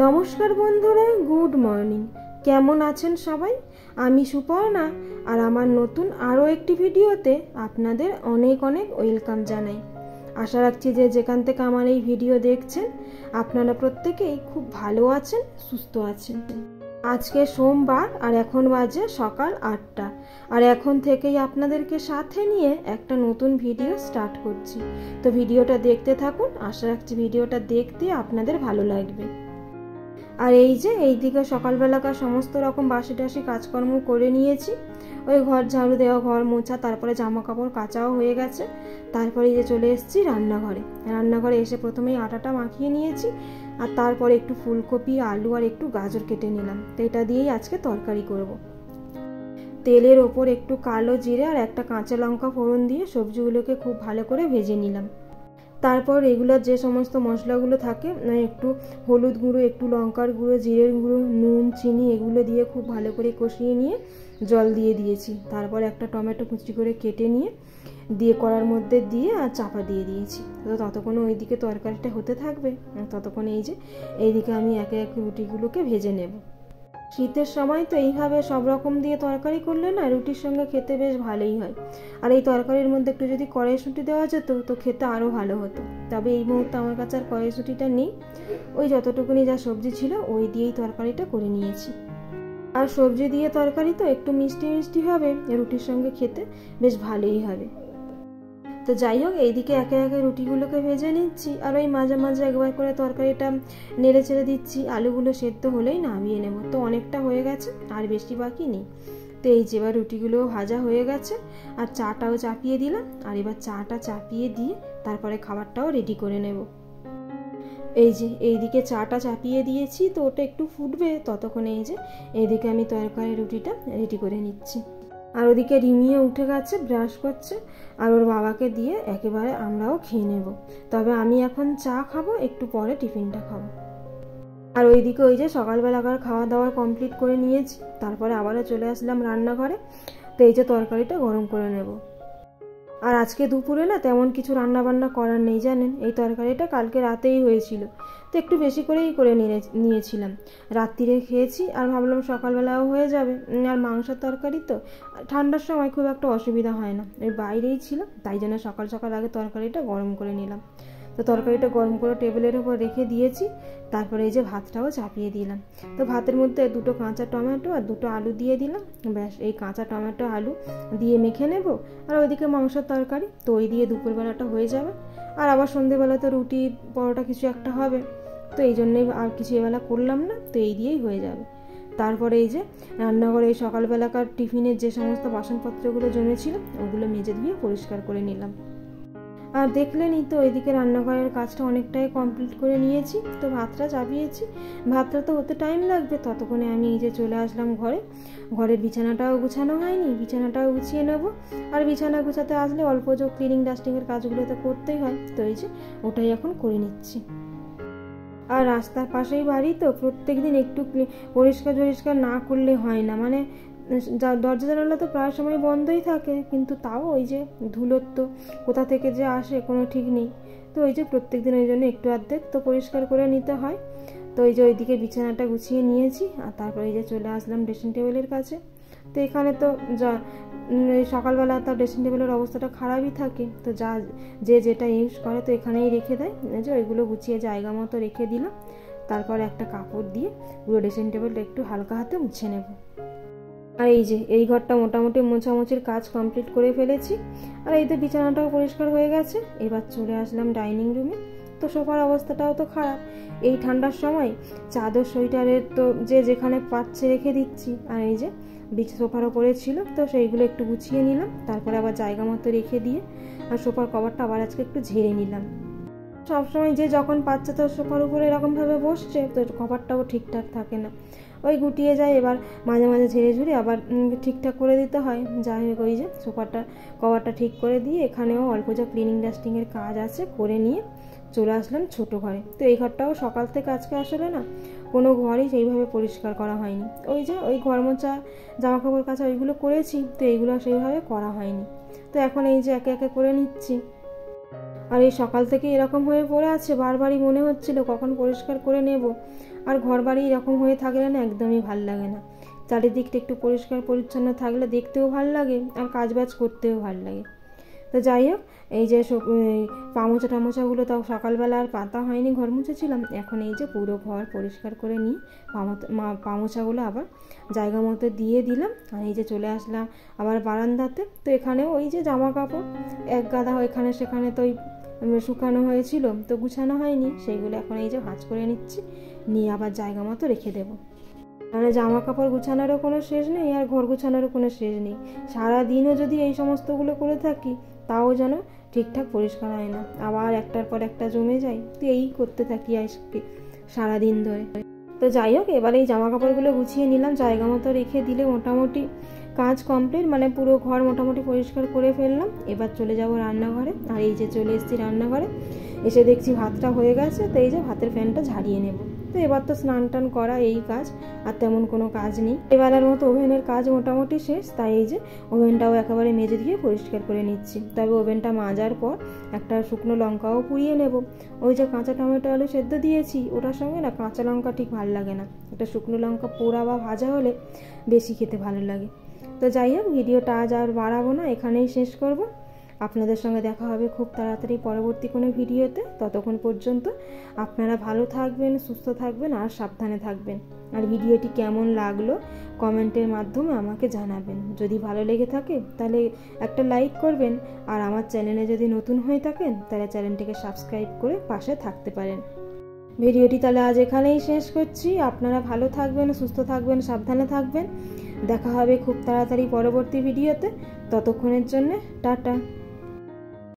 নমস্কার বন্ধুরা, good morning. কেমন আছেন সবাই? আমি সুপর্ণা, আর আমার নতুন আরও একটি ভিডিওতে আপনাদের অনেক অনেক ওয়েলকাম জানাই। আশা রাখছি যে যেখান থেকে আমার এই ভিডিও দেখছেন আপনারা প্রত্যেকেই খুব ভালো আছেন, সুস্থ আছেন। আজকে সোমবার আর এখন বাজে সকাল 8টা, আর এখন থেকেই আপনাদেরকে সাথে নিয়ে একটা নতুন ভিডিও স্টার্ট করছি। তো ভিডিওটা দেখতে থাকুন, আশা রাখছি ভিডিওটা দেখতে আপনাদের ভালো লাগবে। আর এই যে এইদিকে সকালবেলাকার সমস্ত রকম বাসি টাসি কাজকর্ম করে নিয়েছি। ওই ঘর ঝাড়ু দেওয়া, ঘর মোছা, তারপরে জামা কাপড় কাচাও হয়ে গেছে। তারপরে এই যে চলে এসেছি রান্নাঘরে এসে প্রথমেই আটাটা মাখিয়ে নিয়েছি, আর তারপরে একটু ফুলকপি, আলু আর একটু গাজর কেটে নিলাম। তো এটা দিয়েই আজকে তরকারি করব। তেলের ওপর একটু কালো জিরে আর একটা কাঁচা লঙ্কা ফোড়ন দিয়ে সবজিগুলোকে খুব ভালো করে ভেজে নিলাম। তারপর এগুলোর যে সমস্ত মশলাগুলো থাকে, একটু হলুদ গুঁড়ো, একটু লঙ্কার গুঁড়ো, জিরের গুঁড়ো, নুন, চিনি এগুলো দিয়ে খুব ভালো করে কষিয়ে নিয়ে জল দিয়ে দিয়েছি। তারপর একটা টমেটো কুচি করে কেটে নিয়ে কড়ার মধ্যে দিয়ে আর চাপা দিয়ে দিয়েছি। তো ততক্ষণে ওইদিকে তরকারিটা হতে থাকবে, ততক্ষণে এই যে এইদিকে আমি একে একে রুটিগুলোকে ভেজে নেব। শীতের সময় তো এইভাবে সব রকম দিয়ে তরকারি করলে না রুটির সঙ্গে খেতে বেশ ভালোই হয়। আর এই তরকারির মধ্যে একটু যদি কড়াইশুঁটি দেওয়া যেত তো খেতে আরও ভালো হতো। তবে এই মুহূর্তে আমার কাছে আর কড়াইশুঁটিটা নেই। ওই যতটুকুনি যা সবজি ছিল ওই দিয়েই তরকারিটা করে নিয়েছি। আর সবজি দিয়ে তরকারি তো একটু মিষ্টি মিষ্টি হবে, রুটির সঙ্গে খেতে বেশ ভালোই হবে। তো যাই হোক, এইদিকে একে একে রুটিগুলোকে ভেজে নিচ্ছি, আর ওই মাঝে মাঝে একবার করে তরকারিটা নেড়ে চেড়ে দিচ্ছি। আলুগুলো সেদ্ধ হলেই নামিয়ে নেব। তো অনেকটা হয়ে গেছে, আর বেশি বাকি নেই। তো এই যে এবার রুটিগুলোও ভাজা হয়ে গেছে, আর চাটাও চাপিয়ে দিলাম। আর এবার চাটা চাপিয়ে দিয়ে তারপরে খাবারটাও রেডি করে নেব। এই যে এইদিকে চাটা চাপিয়ে দিয়েছি, তো ওটা একটু ফুটবে ততক্ষণে এই যে এইদিকে আমি তরকারি রুটিটা রেডি করে নিচ্ছি। আর ওদিকে রিমিও উঠে গেছে, ব্রাশ করছে, আর ওর বাবাকে দিয়ে একেবারে আমরাও খেয়ে নেব। তবে আমি এখন চা খাবো, একটু পরে টিফিনটা খাবো। আর ওইদিকে ওই যে সকালবেলাকার খাওয়া দাওয়া কমপ্লিট করে নিয়েছি, তারপরে আবারও চলে আসলাম রান্নাঘরে। তো এই যে তরকারিটা গরম করে নেব। আর আজকে দুপুরে না তেমন কিছু রান্না বান্না করার নেই, জানেন। এই তরকারিটা কালকে রাতেই হয়েছিল, তো একটু বেশি করেই করে নিয়েছিলাম। রাত্রিরে খেয়েছি, আর ভাবলাম সকালবেলাও হয়ে যাবে। আর মাংসের তরকারি তো ঠান্ডার সময় খুব একটা অসুবিধা হয় না, ওই বাইরেই ছিল, তাই জন্য সকাল সকাল আগে তরকারিটা গরম করে নিলাম। তো তরকারিটা গরম করে টেবিলের উপর রেখে দিয়েছি। তারপরে এই যে ভাতটাও চাপিয়ে দিলাম। তো ভাতের মধ্যে দুটো কাঁচা টমেটো আর দুটো আলু দিয়ে দিলাম। ব্যাস, এই কাঁচা টমেটো আলু দিয়ে মেখে নেব। আর ওইদিকে মাংসের তরকারি তো ওই দিয়ে দুপুরবেলাটা হয়ে যাবে। আর আবার সন্ধ্যেবেলা তো রুটি পরোটা কিছু একটা হবে, তো এই জন্যই আর কিছু এবেলা করলাম না, তো এই দিয়েই হয়ে যাবে। তারপরে এই যে রান্নাঘরে এই সকালবেলাকার টিফিনের যে সমস্ত বাসনপত্রগুলো জমেছিল ওগুলো মেজে ধুয়ে পরিষ্কার করে নিলাম। আর দেখলেনই তো এদিকে রান্নাঘরের কাজটা অনেকটাই কমপ্লিট করে নিয়েছি। তো ভাতটা চাপিয়েছি, ভাতটা তো হতে টাইম লাগবে, ততক্ষণে আমি এই যে চলে আসলাম ঘরের বিছানাটাও গুছানো হয়নি, বিছানাটাও গুছিয়ে নেব। আর বিছানা গুছাতে আসলে অল্প যে ক্লিনিং ডাস্টিংয়ের কাজগুলো তো করতেই হয়, তো এই যে ওটাই এখন করে নিচ্ছি। আর রাস্তার পাশেই বাড়ি তো প্রত্যেক দিন একটু পরিষ্কার না করলে হয় না। মানে দরজা জানালা তো প্রায় সময় বন্ধই থাকে, কিন্তু তাও ওই যে ধুলোর তো কোথা থেকে যে আসে কোনো ঠিক নেই। তো ওই যে প্রত্যেক দিন ওই জন্য একটু অর্ধেক তো পরিষ্কার করে নিতে হয়। তো ওই যে ওইদিকে বিছানাটা গুছিয়ে নিয়েছি, আর তারপরে এই যে চলে আসলাম ড্রেসিং টেবিলের কাছে। তো এখানে তো সকালবেলা তার ড্রেসিং টেবিলের অবস্থাটা খারাপই থাকে, তো যেটা ইউজ করে তো এখানেই রেখে দেয়। যে ওইগুলো গুছিয়ে জায়গা মতো রেখে দিলাম। তারপরে একটা কাপড় দিয়ে পুরো ড্রেসিং টেবিলটা একটু হালকা হাতে মুছে নেব। আর এই যে এই ঘরটা মোটামুটি মোছামুছির কাজ কমপ্লিট করে ফেলেছি। আর এই তো বিছানাটাও পরিষ্কার হয়ে গেছে। এবার চলে আসলাম ডাইনিং রুমে। তো সোফার অবস্থাটাও তো খারাপ, এই ঠান্ডার সময় চাদর সোয়েটারের তো যে যেখানে পাচ্ছে রেখে দিচ্ছি। আর এই যে সোফার ওপরে ছিল, তো সেইগুলো একটু গুছিয়ে নিলাম, তারপরে আবার জায়গা মতো রেখে দিয়ে আর সোফার কভারটা আবার আজকে একটু ঝেড়ে নিলাম। সবসময় যে যখন পাচ্ছে তো সোফার উপরে এরকমভাবে বসছে, তো কভারটাও ঠিকঠাক থাকে না, ওই গুটিয়ে যায়। এবার মাঝে মাঝে ঝেড়ে ঝুড়ে আবার ঠিকঠাক করে দিতে হয়। যাই হোক, ওই যে কভারটা ঠিক করে দিয়ে এখানেও অল্প যা ক্লিনিং ডাস্টিংয়ের কাজ আছে করে নিয়ে চলে আসলাম ছোটো ঘরে। তো এই ঘরটাও সকাল থেকে আজকে আসলে না কোনো ঘরই সেইভাবে পরিষ্কার করা হয়নি। ওই যে ওই ঘর মোছা, জামা কাপড় কাচা ওইগুলো করেছি, তো এইগুলো সেইভাবে করা হয়নি। তো এখন এই যে একে একে করে নিচ্ছি। আর এই সকাল থেকে এরকম হয়ে পড়ে আছে, বারবারই মনে হচ্ছিল কখন পরিষ্কার করে নেব। আর ঘর বাড়ি এরকম হয়ে থাকলে না একদমই ভাল লাগে না। চারিদিকটা একটু পরিষ্কার পরিচ্ছন্ন থাকলে দেখতেও ভাল লাগে আর কাজবাজ করতেও ভাল লাগে। তো যাই হোক, এই যে পামোচা টামোচাগুলো তাও সকালবেলা আর পাতা হয়নি, ঘর মুছেছিলাম। এখন এই যে পুরো ঘর পরিষ্কার করে নিয়ে পামোচাগুলো আবার জায়গা মতো দিয়ে দিলাম। আর এই যে চলে আসলাম আবার বারান্দাতে। তো এখানেও ওই যে জামা কাপড় এক গাদা এখানে সেখানে তো শুকানো হয়েছিল, তো গুছানো হয়নি, সেইগুলো এখন এই যে ভাঁজ করে নিচ্ছি, নিয়ে আবার জায়গা মতো রেখে দেবো। মানে জামা কাপড় গুছানোরও কোনো শেষ নেই আর ঘর গুছানোরও কোনো শেষ নেই। সারাদিনও যদি এই সমস্তগুলো করে থাকি তাও যেন ঠিকঠাক পরিষ্কার হয় না, আবার একটার পর একটা জমে যায়। তো এই করতে থাকি আজকে সারাদিন ধরে। তো যাই হোক, এবার এই জামা কাপড়গুলো গুছিয়ে নিলাম, জায়গা মতো রেখে দিলে মোটামুটি কাজ কমপ্লিট, মানে পুরো ঘর মোটামুটি পরিষ্কার করে ফেললাম। এবার চলে যাব রান্নাঘরে। আর এই যে চলে এসেছি রান্নাঘরে, এসে দেখছি ভাতটা হয়ে গেছে। তো এই যে ভাতের ফ্যানটা ঝাড়িয়ে নেব। তো এবার তো স্নান টান করা এই কাজ, আর তেমন কোনো কাজ নেই। এবারের মতো ওভেনের কাজ মোটামুটি শেষ। তাই এই যে ওভেনটাও একেবারে মেজে দিয়ে পরিষ্কার করে নিচ্ছি। তবে ওভেনটা মাজার পর একটা শুকনো লঙ্কাও পুড়িয়ে নেব। ওই যে কাঁচা টমেটো আলু সেদ্ধ দিয়েছি, ওটার সঙ্গে না কাঁচা লঙ্কা ঠিক ভালো লাগে না, একটা শুকনো লঙ্কা পোড়া বা ভাজা হলে বেশি খেতে ভালো লাগে। তো যাই হোক, ভিডিওটা আজ আর বাড়াবো না, এখানেই শেষ করব। আপনাদের সঙ্গে দেখা হবে খুব তাড়াতাড়ি পরবর্তী কোনো ভিডিওতে। ততক্ষণ পর্যন্ত আপনারা ভালো থাকবেন, সুস্থ থাকবেন আর সাবধানে থাকবেন। আর ভিডিওটি কেমন লাগলো কমেন্টের মাধ্যমে আমাকে জানাবেন। যদি ভালো লেগে থাকে তাহলে একটা লাইক করবেন, আর আমার চ্যানেলে যদি নতুন হয়ে থাকেন তাহলে চ্যানেলটিকে সাবস্ক্রাইব করে পাশে থাকতে পারেন। ভিডিওটি তাহলে আজ এখানেই শেষ করছি। আপনারা ভালো থাকবেন, সুস্থ থাকবেন, সাবধানে থাকবেন। দেখা হবে খুব তাড়াতাড়ি পরবর্তী ভিডিওতে। ততক্ষণের জন্য টাটা।